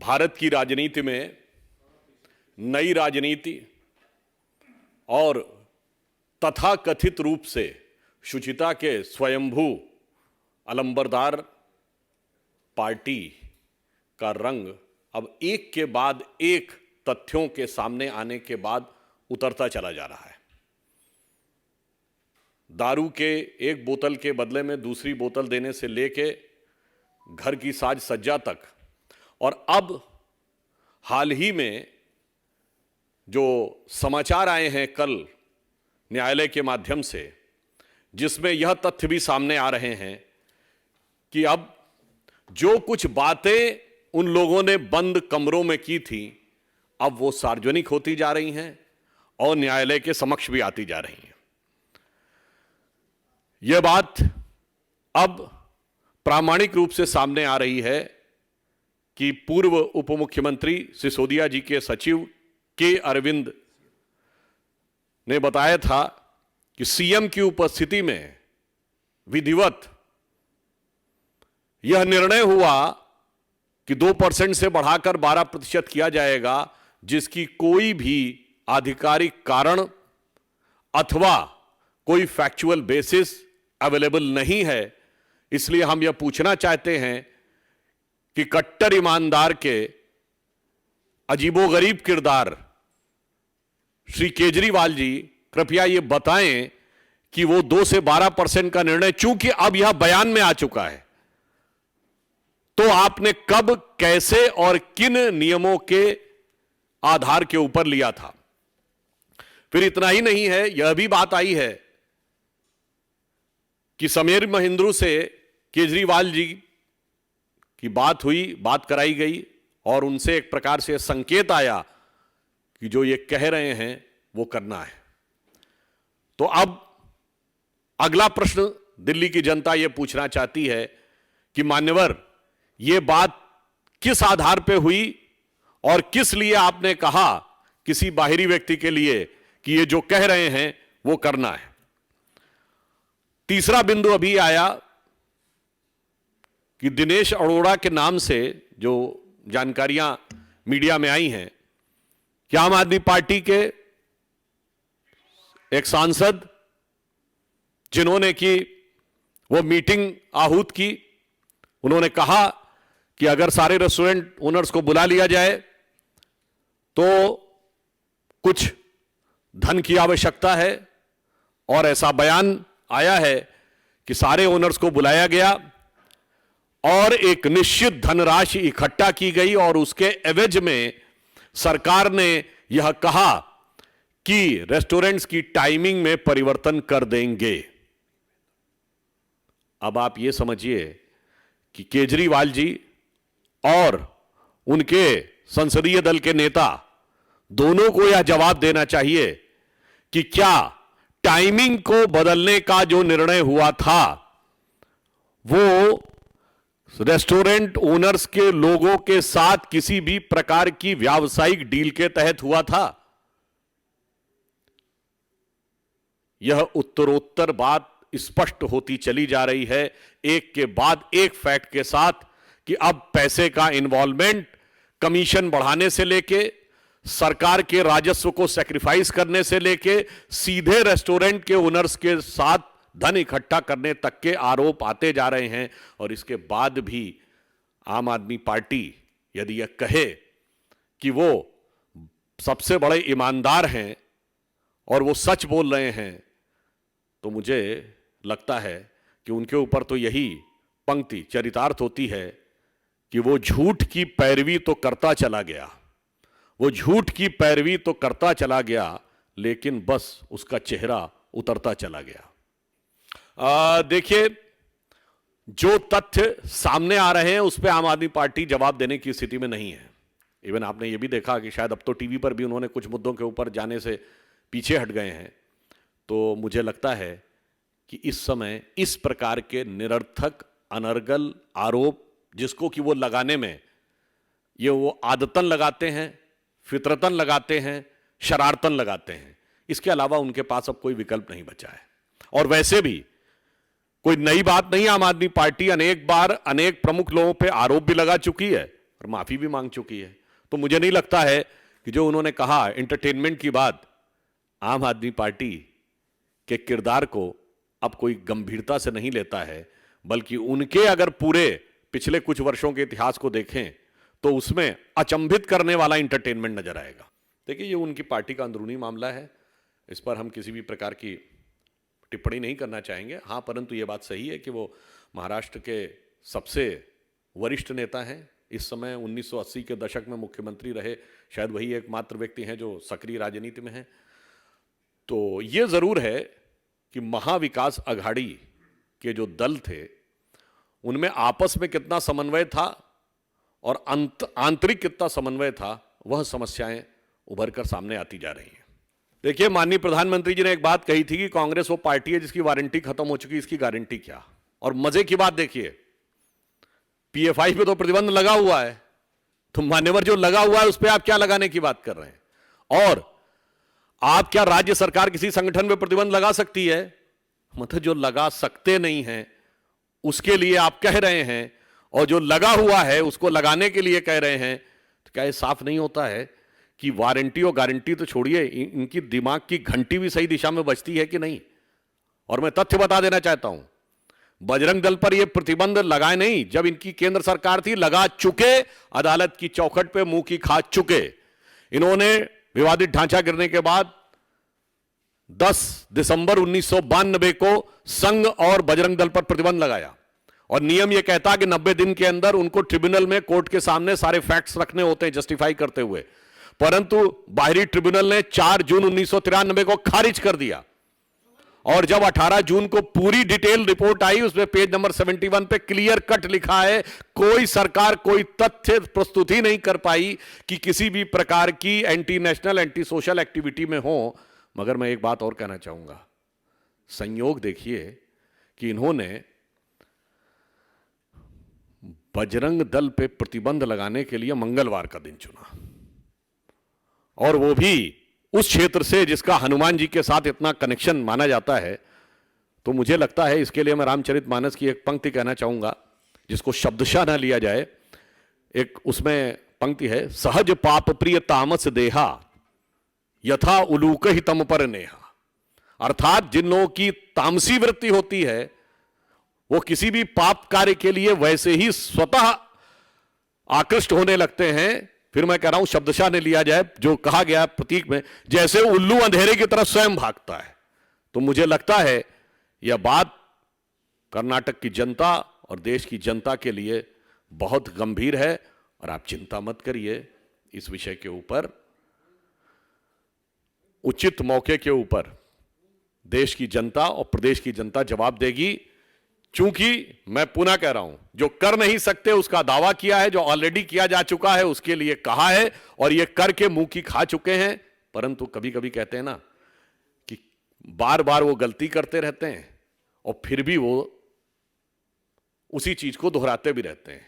भारत की राजनीति में नई राजनीति और तथाकथित रूप से शुचिता के स्वयंभू अलंबरदार पार्टी का रंग अब एक के बाद एक तथ्यों के सामने आने के बाद उतरता चला जा रहा है। दारू के एक बोतल के बदले में दूसरी बोतल देने से लेके घर की साज सज्जा तक, और अब हाल ही में जो समाचार आए हैं कल न्यायालय के माध्यम से, जिसमें यह तथ्य भी सामने आ रहे हैं कि अब जो कुछ बातें उन लोगों ने बंद कमरों में की थी, अब वो सार्वजनिक होती जा रही हैं और न्यायालय के समक्ष भी आती जा रही हैं। यह बात अब प्रामाणिक रूप से सामने आ रही है कि पूर्व उप मुख्यमंत्री सिसोदिया जी के सचिव के अरविंद ने बताया था कि सीएम की उपस्थिति में विधिवत यह निर्णय हुआ कि 2% से बढ़ाकर 12% किया जाएगा, जिसकी कोई भी आधिकारिक कारण अथवा कोई फैक्चुअल बेसिस अवेलेबल नहीं है। इसलिए हम यह पूछना चाहते हैं कि कट्टर ईमानदार के अजीबोगरीब किरदार श्री केजरीवाल जी कृपया यह बताएं कि वो 2 से 12% का निर्णय, चूंकि अब यह बयान में आ चुका है, तो आपने कब, कैसे और किन नियमों के आधार के ऊपर लिया था। फिर इतना ही नहीं है, यह भी बात आई है कि समीर महिंद्रू से केजरीवाल जी की बात हुई, बात कराई गई और उनसे एक प्रकार से संकेत आया कि जो ये कह रहे हैं वो करना है। तो अब अगला प्रश्न दिल्ली की जनता ये पूछना चाहती है कि मान्यवर, ये बात किस आधार पे हुई और किस लिए आपने कहा किसी बाहरी व्यक्ति के लिए कि ये जो कह रहे हैं वो करना है। तीसरा बिंदु अभी आया कि दिनेश अरोड़ा के नाम से जो जानकारियां मीडिया में आई हैं कि आम आदमी पार्टी के एक सांसद जिन्होंने की वो मीटिंग आहूत की, उन्होंने कहा कि अगर सारे रेस्टोरेंट ओनर्स को बुला लिया जाए तो कुछ धन की आवश्यकता है, और ऐसा बयान आया है कि सारे ओनर्स को बुलाया गया और एक निश्चित धनराशि इकट्ठा की गई और उसके एवज में सरकार ने यह कहा कि रेस्टोरेंट्स की टाइमिंग में परिवर्तन कर देंगे। अब आप यह समझिए कि केजरीवाल जी और उनके संसदीय दल के नेता दोनों को यह जवाब देना चाहिए कि क्या टाइमिंग को बदलने का जो निर्णय हुआ था वो रेस्टोरेंट ओनर्स के लोगों के साथ किसी भी प्रकार की व्यावसायिक डील के तहत हुआ था। यह उत्तरोत्तर बात स्पष्ट होती चली जा रही है, एक के बाद एक फैक्ट के साथ, कि अब पैसे का इन्वॉल्वमेंट कमीशन बढ़ाने से लेके, सरकार के राजस्व को सैक्रिफाइस करने से लेके, सीधे रेस्टोरेंट के ओनर्स के साथ धन इकट्ठा करने तक के आरोप आते जा रहे हैं। और इसके बाद भी आम आदमी पार्टी यदि यह कहे कि वो सबसे बड़े ईमानदार हैं और वो सच बोल रहे हैं, तो मुझे लगता है कि उनके ऊपर तो यही पंक्ति चरितार्थ होती है कि वो झूठ की पैरवी तो करता चला गया, वो झूठ की पैरवी तो करता चला गया, लेकिन बस उसका चेहरा उतरता चला गया। देखिए, जो तथ्य सामने आ रहे हैं उस पर आम आदमी पार्टी जवाब देने की स्थिति में नहीं है। इवन आपने ये भी देखा कि शायद अब तो टीवी पर भी उन्होंने कुछ मुद्दों के ऊपर जाने से पीछे हट गए हैं। तो मुझे लगता है कि इस समय इस प्रकार के निरर्थक अनर्गल आरोप, जिसको कि वो लगाने में ये वो आदतन लगाते हैं, फितरतन लगाते हैं, शरारतन लगाते हैं, इसके अलावा उनके पास अब कोई विकल्प नहीं बचा है। और वैसे भी कोई नई बात नहीं, आम आदमी पार्टी अनेक बार अनेक प्रमुख लोगों पे आरोप भी लगा चुकी है और माफी भी मांग चुकी है। तो मुझे नहीं लगता है कि जो उन्होंने कहा एंटरटेनमेंट की बात, आम आदमी पार्टी के किरदार को अब कोई गंभीरता से नहीं लेता है, बल्कि उनके अगर पूरे पिछले कुछ वर्षों के इतिहास को देखें तो उसमें अचंभित करने वाला एंटरटेनमेंट नजर आएगा। देखिए, ये उनकी पार्टी का अंदरूनी मामला है, इस पर हम किसी भी प्रकार की टिप्पणी नहीं करना चाहेंगे। हाँ, परंतु ये बात सही है कि वो महाराष्ट्र के सबसे वरिष्ठ नेता हैं। इस समय 1980 के दशक में मुख्यमंत्री रहे, शायद वही एकमात्र व्यक्ति हैं जो सक्रिय राजनीति में हैं। तो ये जरूर है कि महाविकास अघाड़ी के जो दल थे उनमें आपस में कितना समन्वय था और आंतरिक कितना समन्वय था, वह समस्याएं उभर कर सामने आती जा रही हैं। देखिए, माननीय प्रधानमंत्री जी ने एक बात कही थी कि कांग्रेस वो पार्टी है जिसकी वारंटी खत्म हो चुकी, इसकी गारंटी क्या। और मजे की बात देखिए, पीएफआई पे तो प्रतिबंध लगा हुआ है, तो मान्यवर जो लगा हुआ है उस पर आप क्या लगाने की बात कर रहे हैं। और आप क्या राज्य सरकार किसी संगठन पे प्रतिबंध लगा सकती है? मतलब जो लगा सकते नहीं हैं उसके लिए आप कह रहे हैं, और जो लगा हुआ है उसको लगाने के लिए कह रहे हैं। तो क्या ये साफ नहीं होता है कि वारंटी और गारंटी तो छोड़िए, इनकी दिमाग की घंटी भी सही दिशा में बजती है कि नहीं। और मैं तथ्य बता देना चाहता हूं, बजरंग दल पर यह प्रतिबंध लगाए नहीं, जब इनकी केंद्र सरकार थी लगा चुके, अदालत की चौखट पे मुंह की खा चुके। इन्होंने विवादित ढांचा गिरने के बाद 10 दिसंबर 1992 को संघ और बजरंग दल पर प्रतिबंध लगाया, और नियम यह कहता है कि 90 दिन के अंदर उनको ट्रिब्यूनल में, कोर्ट के सामने सारे फैक्ट्स रखने होते हैं जस्टिफाई करते हुए। परंतु बाहरी ट्रिब्यूनल ने 4 जून 1993 को खारिज कर दिया, और जब 18 जून को पूरी डिटेल रिपोर्ट आई, उसमें पेज नंबर 71 पे क्लियर कट लिखा है, कोई सरकार कोई तथ्य प्रस्तुति नहीं कर पाई कि किसी भी प्रकार की anti national, anti social activity में हो। मगर मैं एक बात और कहना चाहूंगा, संयोग देखिए कि इन्होंने बजरंग दल पे प्रतिबंध लगाने के लिए मंगलवार का दिन चुना, और वो भी उस क्षेत्र से जिसका हनुमान जी के साथ इतना कनेक्शन माना जाता है। तो मुझे लगता है इसके लिए मैं रामचरितमानस की एक पंक्ति कहना चाहूंगा, जिसको शब्दशः न लिया जाए। एक उसमें पंक्ति है, सहज पाप प्रिय तामस देहा यथा उलूक ही तम पर नेहा। अर्थात जिन लोगों की तामसी वृत्ति होती है वो किसी भी पाप कार्य के लिए वैसे ही स्वतः आकृष्ट होने लगते हैं। फिर मैं कह रहा हूं शब्दशः ने लिया जाए, जो कहा गया प्रतीक में, जैसे उल्लू अंधेरे की तरफ स्वयं भागता है। तो मुझे लगता है यह बात कर्नाटक की जनता और देश की जनता के लिए बहुत गंभीर है, और आप चिंता मत करिए, इस विषय के ऊपर उचित मौके के ऊपर देश की जनता और प्रदेश की जनता जवाब देगी। चूंकि मैं पुनः कह रहा हूं, जो कर नहीं सकते उसका दावा किया है, जो ऑलरेडी किया जा चुका है उसके लिए कहा है, और ये करके मुंह की खा चुके हैं। परंतु कभी कभी कहते हैं ना कि बार बार वो गलती करते रहते हैं और फिर भी वो उसी चीज को दोहराते भी रहते हैं।